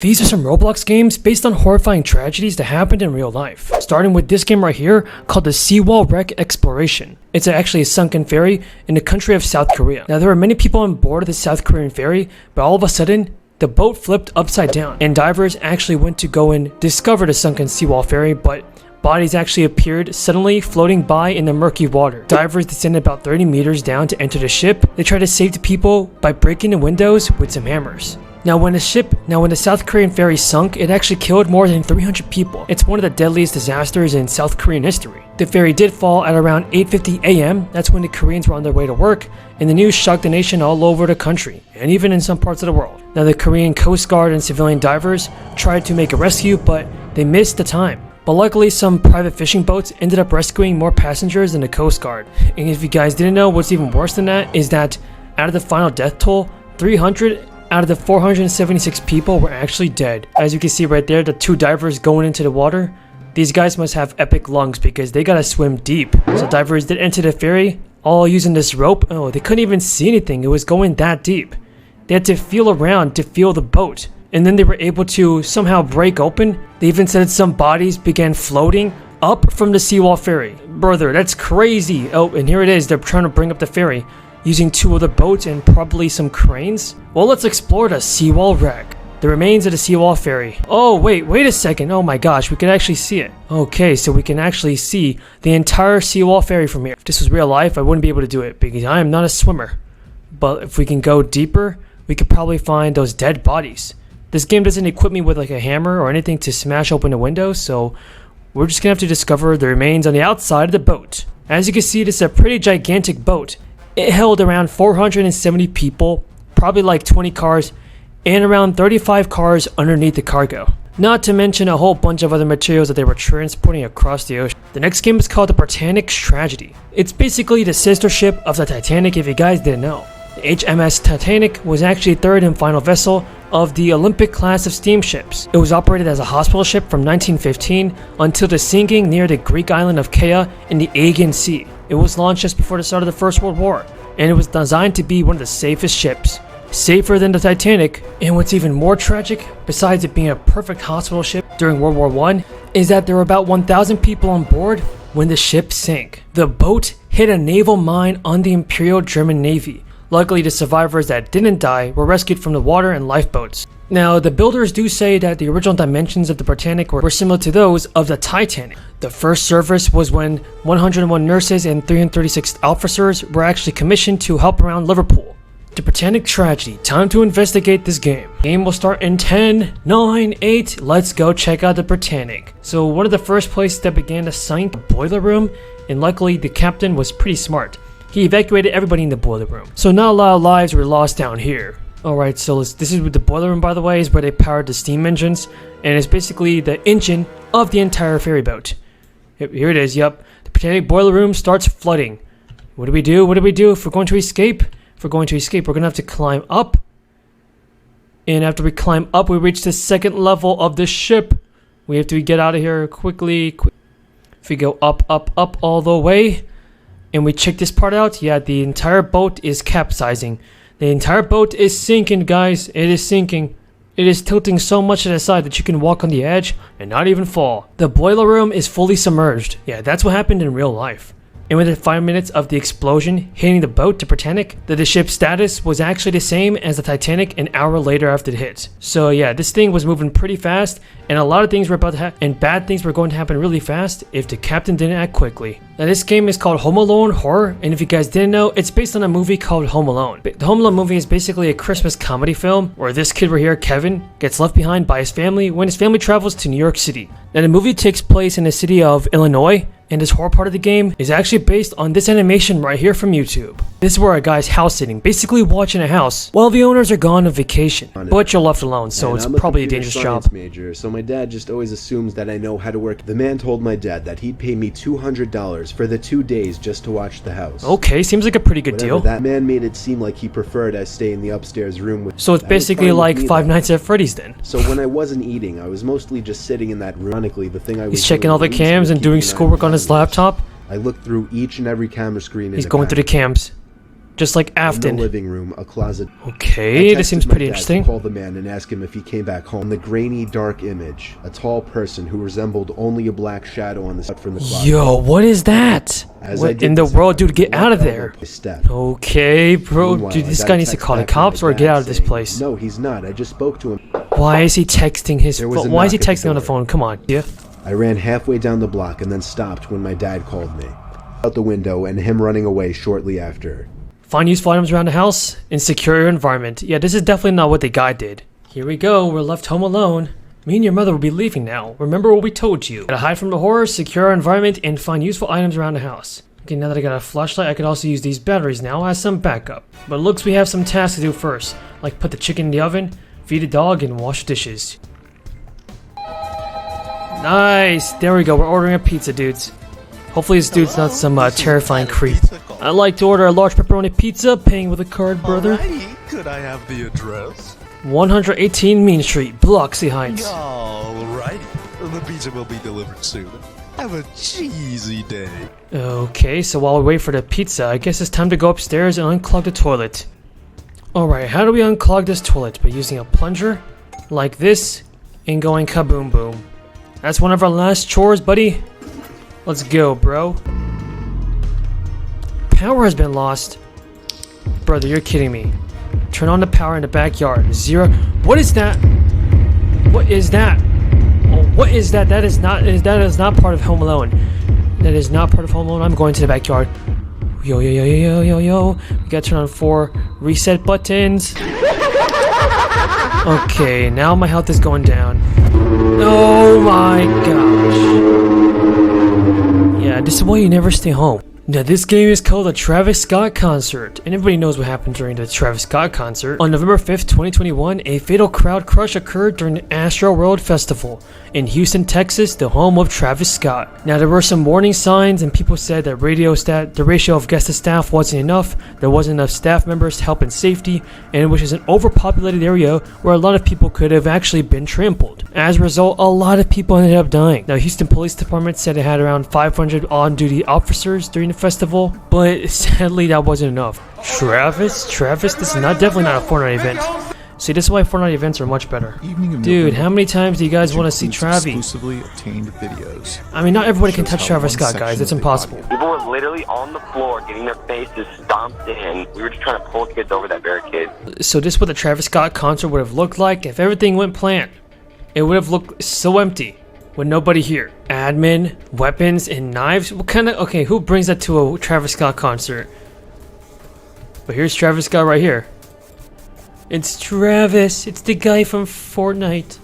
These are some Roblox games based on horrifying tragedies that happened in real life. Starting with this game right here called the Seawall Wreck Exploration. It's actually a sunken ferry in the country of South Korea. Now there were many people on board of the South Korean ferry, but all of a sudden, the boat flipped upside down and divers actually went to go and discover the sunken Seawall ferry, but bodies actually appeared suddenly floating by in the murky water. Divers descended about 30 meters down to enter the ship. They tried to save the people by breaking the windows with some hammers. Now when the South Korean ferry sunk, it actually killed more than 300 people. It's one of the deadliest disasters in South Korean history. The ferry did fall at around 8:50 a.m. That's when the Koreans were on their way to work, and the news shocked the nation all over the country, and even in some parts of the world. Now the Korean Coast Guard and civilian divers tried to make a rescue, but they missed the time. But luckily, some private fishing boats ended up rescuing more passengers than the Coast Guard. And if you guys didn't know, what's even worse than that is that out of the final death toll, 300 out of the 476 people were actually dead. As you can see right there, the two divers going into the water, these guys must have epic lungs because they gotta swim deep. So divers did enter the ferry, all using this rope. Oh, they couldn't even see anything, it was going that deep. They had to feel around to feel the boat. And then they were able to somehow break open. They even said some bodies began floating up from the Seawall ferry. Brother, that's crazy. Oh, and here it is, they're trying to bring up the ferry using two other boats and probably some cranes. Well, let's explore the Seawall wreck. The remains of the Seawall ferry. Oh, wait a second. Oh my gosh, we can actually see it. Okay, so we can actually see the entire Seawall ferry from here. If this was real life, I wouldn't be able to do it because I am not a swimmer. But if we can go deeper, we could probably find those dead bodies. This game doesn't equip me with like a hammer or anything to smash open the window, so we're just gonna have to discover the remains on the outside of the boat. As you can see, this is a pretty gigantic boat. It held around 470 people, probably like 20 cars, and around 35 cars underneath the cargo. Not to mention a whole bunch of other materials that they were transporting across the ocean. The next game is called the Britannic's Tragedy. It's basically the sister ship of the Titanic if you guys didn't know. The HMS Titanic was actually third and final vessel of the Olympic class of steamships. It was operated as a hospital ship from 1915 until the sinking near the Greek island of Kea in the Aegean Sea. It was launched just before the start of the First World War, and it was designed to be one of the safest ships. Safer than the Titanic. And what's even more tragic, besides it being a perfect hospital ship during World War I, is that there were about 1,000 people on board when the ship sank. The boat hit a naval mine on the Imperial German Navy. Luckily, the survivors that didn't die were rescued from the water in lifeboats. Now, the builders do say that the original dimensions of the Britannic were similar to those of the Titanic. The first service was when 101 nurses and 336 officers were actually commissioned to help around Liverpool. The Britannic Tragedy. Time to investigate this game. Game will start in 10, 9, 8. Let's go check out the Britannic. So one of the first places that began to sink, the boiler room, and luckily the captain was pretty smart. He evacuated everybody in the boiler room. So not a lot of lives were lost down here. Alright, so this is with the boiler room, by the way, is where they powered the steam engines. And it's basically the engine of the entire ferry boat. Yep, here it is, yep. The Britannic boiler room starts flooding. What do we do? What do we do if we're going to escape? If we're going to escape, we're going to have to climb up. And after we climb up, we reach the second level of the ship. We have to get out of here quickly. If we go up all the way, and we check this part out, yeah, the entire boat is capsizing. The entire boat is sinking, guys. It is sinking. It is tilting so much to the side that you can walk on the edge and not even fall. The boiler room is fully submerged. Yeah, that's what happened in real life. And within 5 minutes of the explosion hitting the boat, the Britannic, the ship's status was actually the same as the Titanic an hour later after it hit. So yeah, this thing was moving pretty fast, and a lot of things were about to happen, and bad things were going to happen really fast if the captain didn't act quickly. Now this game is called Home Alone Horror, and if you guys didn't know, it's based on a movie called Home Alone. The Home Alone movie is basically a Christmas comedy film where this kid right here, Kevin, gets left behind by his family when his family travels to New York City. Now the movie takes place in the city of Illinois, and this horror part of the game is actually based on this animation right here from YouTube. This is where a guy's house sitting, basically watching a house while the owners are gone on vacation. But you're left alone, so it's probably a dangerous job. Major, so my dad just always assumes that I know how to work. The man told my dad that he'd pay me $200 for the 2 days just to watch the house. Okay, seems like a pretty good deal. That man made it seem like he preferred I stay in the upstairs room with. So it's basically like Five Nights at Freddy's then. So when I wasn't eating, I was mostly just sitting in that room. Ironically, the thing I was He's checking all the cams and doing schoolwork on his laptop. I looked through each and every camera screen. He's going through the cams. just like In the Afton. living room, a closet. Okay, I this seems texted my pretty dad interesting. to call the man and ask him if he came back home. The grainy, dark image, a tall person who resembled only a black shadow on the side from the closet. Yo, what is that? As I What did in the this, world, dude? Get out of elbow there. I stepped. Okay, bro. Meanwhile, Dude, I this got guy a needs to text call the back from my cops or dad get out of this saying, place. No, he's not. I just spoke to him. Why is he texting his There was phone? a Why is he knock at the texting on the door. phone? Come on. Yeah. I ran halfway down the block and then stopped when my dad called me. Out the window and him running away shortly after. Find useful items around the house and secure your environment. Yeah, this is definitely not what the guy did. Here we go. We're left home alone. Me and your mother will be leaving now. Remember what we told you. Gotta hide from the horror, secure our environment, and find useful items around the house. Okay, now that I got a flashlight, I could also use these batteries now as some backup. But it looks we have some tasks to do first, like put the chicken in the oven, feed the dog, and wash dishes. Nice! There we go, we're ordering a pizza, dudes. Hopefully this dude's not some terrifying creep. I'd like to order a large pepperoni pizza, paying with a card, brother. Alrighty, could I have the address? 118 Main Street, Biloxi Heights. Alrighty, the pizza will be delivered soon. Have a cheesy day. Okay, so while we wait for the pizza, I guess it's time to go upstairs and unclog the toilet. Alright, how do we unclog this toilet? By using a plunger, like this, and going kaboom boom. That's one of our last chores, buddy. Let's go, bro. Power has been lost. Brother, you're kidding me. Turn on the power in the backyard. Zero. What is that? What is that? Oh, what is that? That is not part of Home Alone. That is not part of Home Alone. I'm going to the backyard. Yo, yo, yo, yo, yo, yo, yo. We gotta turn on 4 reset buttons. Okay, now my health is going down. Oh my gosh. Yeah, this is why you never stay home. Now, this game is called the Travis Scott Concert, and everybody knows what happened during the Travis Scott concert. On November 5th, 2021, a fatal crowd crush occurred during the Astro World Festival in Houston, Texas, the home of Travis Scott. Now, there were some warning signs, and people said that the ratio of guest to staff wasn't enough, there wasn't enough staff members helping safety, and which is an overpopulated area where a lot of people could have actually been trampled. As a result, a lot of people ended up dying. Now, Houston Police Department said it had around 500 on-duty officers during the festival, but sadly that wasn't enough. Travis, this is definitely not a Fortnite event. See, this is why Fortnite events are much better. Dude, how many times do you guys want to see Travi? Exclusively obtained videos. I mean, not everybody can touch Travis Scott, guys. It's impossible. People were literally on the floor getting their faces stomped in. We were just trying to pull kids over that barricade. So this is what the Travis Scott concert would have looked like if everything went planned. It would have looked so empty with nobody here. Admin, weapons, and knives. What kind of... Okay, who brings that to a Travis Scott concert? But here's Travis Scott right here. It's Travis. It's the guy from Fortnite.